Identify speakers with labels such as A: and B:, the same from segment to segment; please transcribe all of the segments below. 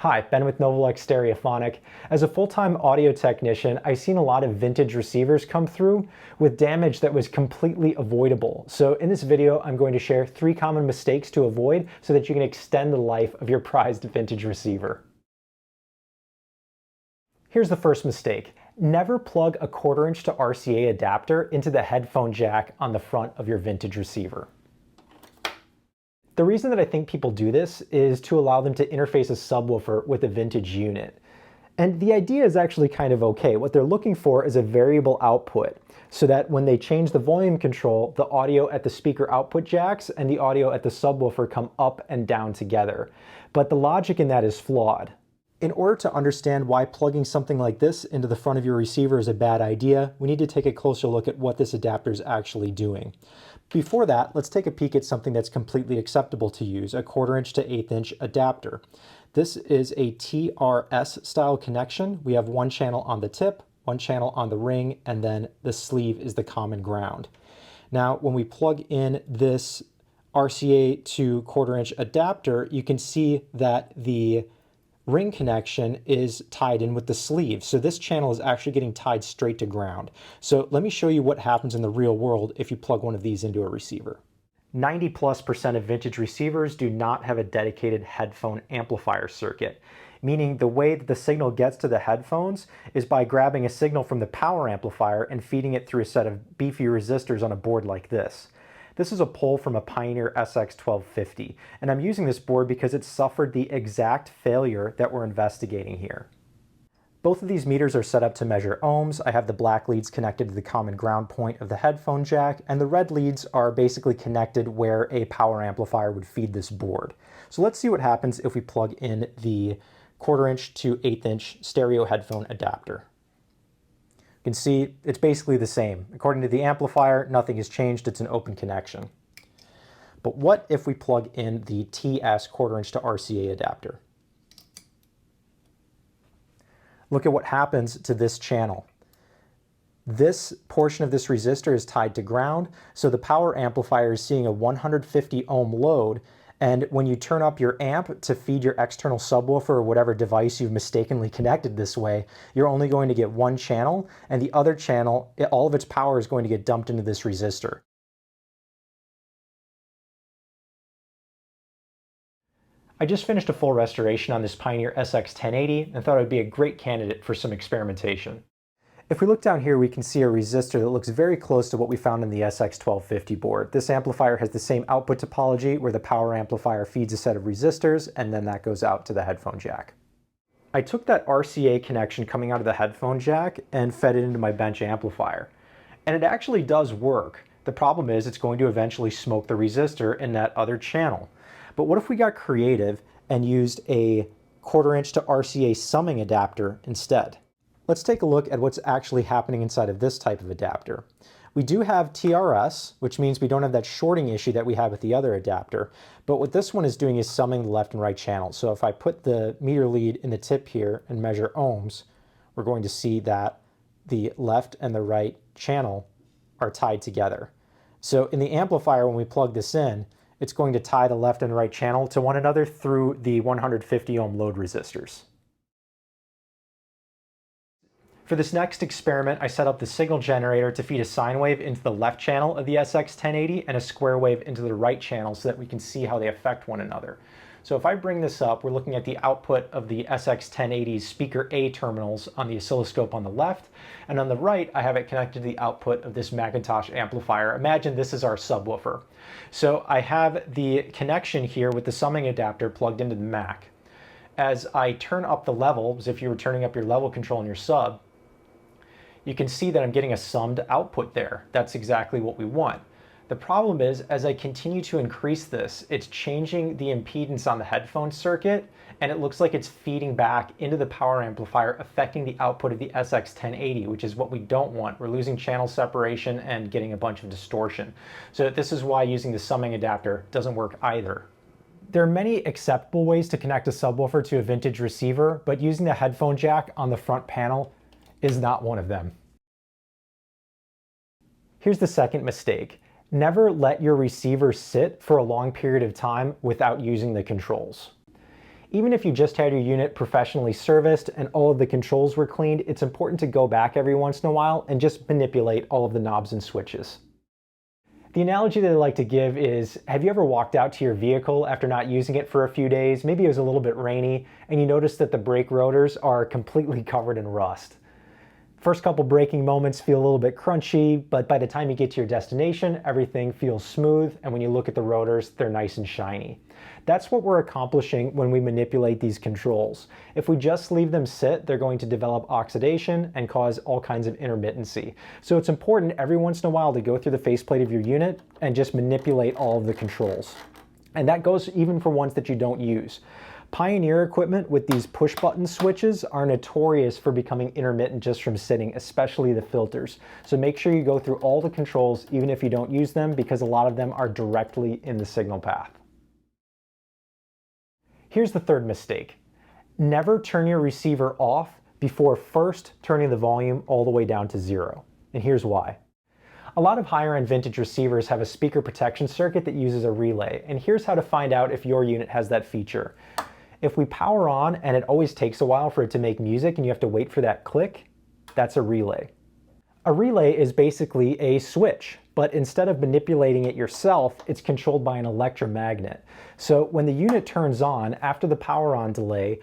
A: Hi, Ben with Novelex Stereophonic. As a full-time audio technician, I've seen a lot of vintage receivers come through with damage that was completely avoidable. So in this video, I'm going to share 3 common mistakes to avoid so that you can extend the life of your prized vintage receiver. Here's the first mistake. Never plug a 1/4 inch to RCA adapter into the headphone jack on the front of your vintage receiver. The reason that I think people do this is to allow them to interface a subwoofer with a vintage unit. And the idea is actually kind of okay. What they're looking for is a variable output so that when they change the volume control, the audio at the speaker output jacks and the audio at the subwoofer come up and down together. But the logic in that is flawed. In order to understand why plugging something like this into the front of your receiver is a bad idea, we need to take a closer look at what this adapter is actually doing. Before that, let's take a peek at something that's completely acceptable to use, a 1/4 inch to 1/8 inch adapter. This is a TRS style connection. We have one channel on the tip, one channel on the ring, and then the sleeve is the common ground. Now, when we plug in this RCA to 1/4 inch adapter, you can see that the ring connection is tied in with the sleeve. So this channel is actually getting tied straight to ground. So let me show you what happens in the real world if you plug one of these into a receiver. 90+% of vintage receivers do not have a dedicated headphone amplifier circuit, meaning the way that the signal gets to the headphones is by grabbing a signal from the power amplifier and feeding it through a set of beefy resistors on a board like this. This is a pull from a Pioneer SX1250, and I'm using this board because it suffered the exact failure that we're investigating here. Both of these meters are set up to measure ohms. I have the black leads connected to the common ground point of the headphone jack, and the red leads are basically connected where a power amplifier would feed this board. So let's see what happens if we plug in the 1/4 inch to 1/8 inch stereo headphone adapter. You can see it's basically the same. According to the amplifier, nothing has changed. It's an open connection. But what if we plug in the TS 1/4 inch to RCA adapter? Look at what happens to this channel. This portion of this resistor is tied to ground, so the power amplifier is seeing a 150 ohm load, and when you turn up your amp to feed your external subwoofer or whatever device you've mistakenly connected this way, you're only going to get one channel, and the other channel, all of its power is going to get dumped into this resistor. I just finished a full restoration on this Pioneer SX1080 and thought it would be a great candidate for some experimentation. If we look down here, we can see a resistor that looks very close to what we found in the SX1250 board. This amplifier has the same output topology where the power amplifier feeds a set of resistors and then that goes out to the headphone jack. I took that RCA connection coming out of the headphone jack and fed it into my bench amplifier. And it actually does work. The problem is it's going to eventually smoke the resistor in that other channel. But what if we got creative and used a 1/4 inch to RCA summing adapter instead? Let's take a look at what's actually happening inside of this type of adapter. We do have TRS, which means we don't have that shorting issue that we have with the other adapter, but what this one is doing is summing the left and right channels. So if I put the meter lead in the tip here and measure ohms, we're going to see that the left and the right channel are tied together. So in the amplifier, when we plug this in, it's going to tie the left and right channel to one another through the 150 ohm load resistors. For this next experiment, I set up the signal generator to feed a sine wave into the left channel of the SX1080 and a square wave into the right channel so that we can see how they affect one another. So if I bring this up, we're looking at the output of the SX1080's speaker A terminals on the oscilloscope on the left, and on the right, I have it connected to the output of this Macintosh amplifier. Imagine this is our subwoofer. So I have the connection here with the summing adapter plugged into the Mac. As I turn up the level, as if you were turning up your level control in your sub, you can see that I'm getting a summed output there. That's exactly what we want. The problem is, as I continue to increase this, it's changing the impedance on the headphone circuit, and it looks like it's feeding back into the power amplifier, affecting the output of the SX1080, which is what we don't want. We're losing channel separation and getting a bunch of distortion. So this is why using the summing adapter doesn't work either. There are many acceptable ways to connect a subwoofer to a vintage receiver, but using the headphone jack on the front panel is not one of them. Here's the second mistake. Never let your receiver sit for a long period of time without using the controls. Even if you just had your unit professionally serviced and all of the controls were cleaned, it's important to go back every once in a while and just manipulate all of the knobs and switches. The analogy that I like to give is, have you ever walked out to your vehicle after not using it for a few days, maybe it was a little bit rainy, and you notice that the brake rotors are completely covered in rust? First couple braking moments feel a little bit crunchy, but by the time you get to your destination, everything feels smooth, and when you look at the rotors, they're nice and shiny. That's what we're accomplishing when we manipulate these controls. If we just leave them sit, they're going to develop oxidation and cause all kinds of intermittency. So it's important every once in a while to go through the faceplate of your unit and just manipulate all of the controls. And that goes even for ones that you don't use. Pioneer equipment with these push button switches are notorious for becoming intermittent just from sitting, especially the filters. So make sure you go through all the controls even if you don't use them, because a lot of them are directly in the signal path. Here's the third mistake. Never turn your receiver off before first turning the volume all the way down to 0. And here's why. A lot of higher end vintage receivers have a speaker protection circuit that uses a relay, and here's how to find out if your unit has that feature. If we power on and it always takes a while for it to make music and you have to wait for that click, that's a relay. A relay is basically a switch, but instead of manipulating it yourself, it's controlled by an electromagnet. So when the unit turns on, after the power on delay,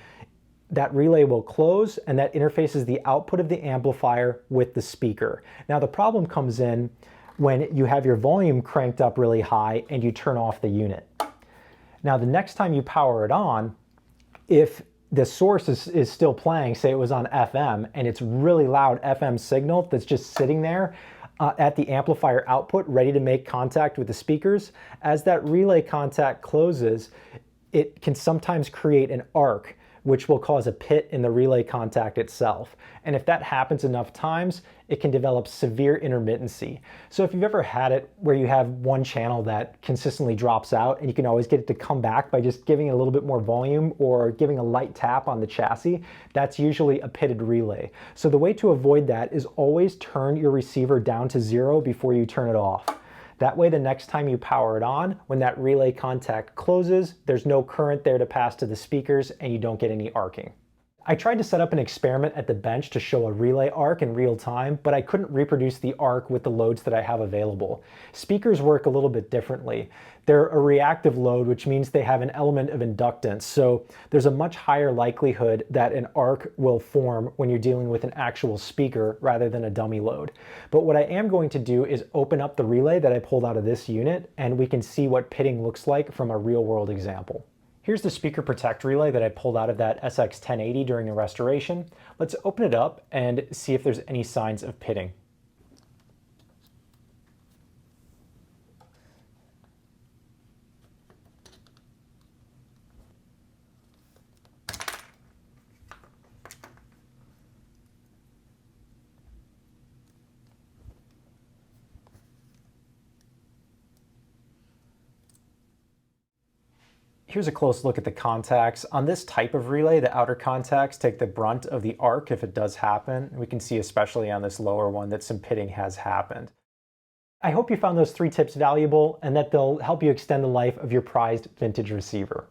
A: that relay will close, and that interfaces the output of the amplifier with the speaker. Now the problem comes in when you have your volume cranked up really high and you turn off the unit. Now the next time you power it on, if the source is still playing, say it was on FM, and it's really loud FM signal that's just sitting there at the amplifier output ready to make contact with the speakers, as that relay contact closes, it can sometimes create an arc, which will cause a pit in the relay contact itself. And if that happens enough times, it can develop severe intermittency. So if you've ever had it where you have one channel that consistently drops out and you can always get it to come back by just giving it a little bit more volume or giving a light tap on the chassis, that's usually a pitted relay. So the way to avoid that is always turn your receiver down to 0 before you turn it off. That way, the next time you power it on, when that relay contact closes, there's no current there to pass to the speakers and you don't get any arcing. I tried to set up an experiment at the bench to show a relay arc in real time, but I couldn't reproduce the arc with the loads that I have available. Speakers work a little bit differently. They're a reactive load, which means they have an element of inductance. So there's a much higher likelihood that an arc will form when you're dealing with an actual speaker rather than a dummy load. But what I am going to do is open up the relay that I pulled out of this unit, and we can see what pitting looks like from a real world example. Here's the speaker protect relay that I pulled out of that SX1080 during the restoration. Let's open it up and see if there's any signs of pitting. Here's a close look at the contacts. On this type of relay, the outer contacts take the brunt of the arc if it does happen. We can see especially on this lower one that some pitting has happened. I hope you found those 3 tips valuable and that they'll help you extend the life of your prized vintage receiver.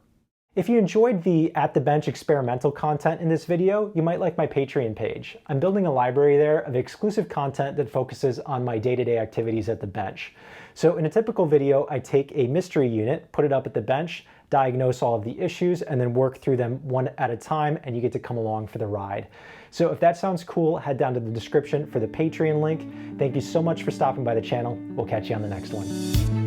A: If you enjoyed the At the Bench experimental content in this video, you might like my Patreon page. I'm building a library there of exclusive content that focuses on my day-to-day activities at the bench. So in a typical video, I take a mystery unit, put it up at the bench, diagnose all of the issues, and then work through them one at a time, and you get to come along for the ride. So if that sounds cool, head down to the description for the Patreon link. Thank you so much for stopping by the channel. We'll catch you on the next one.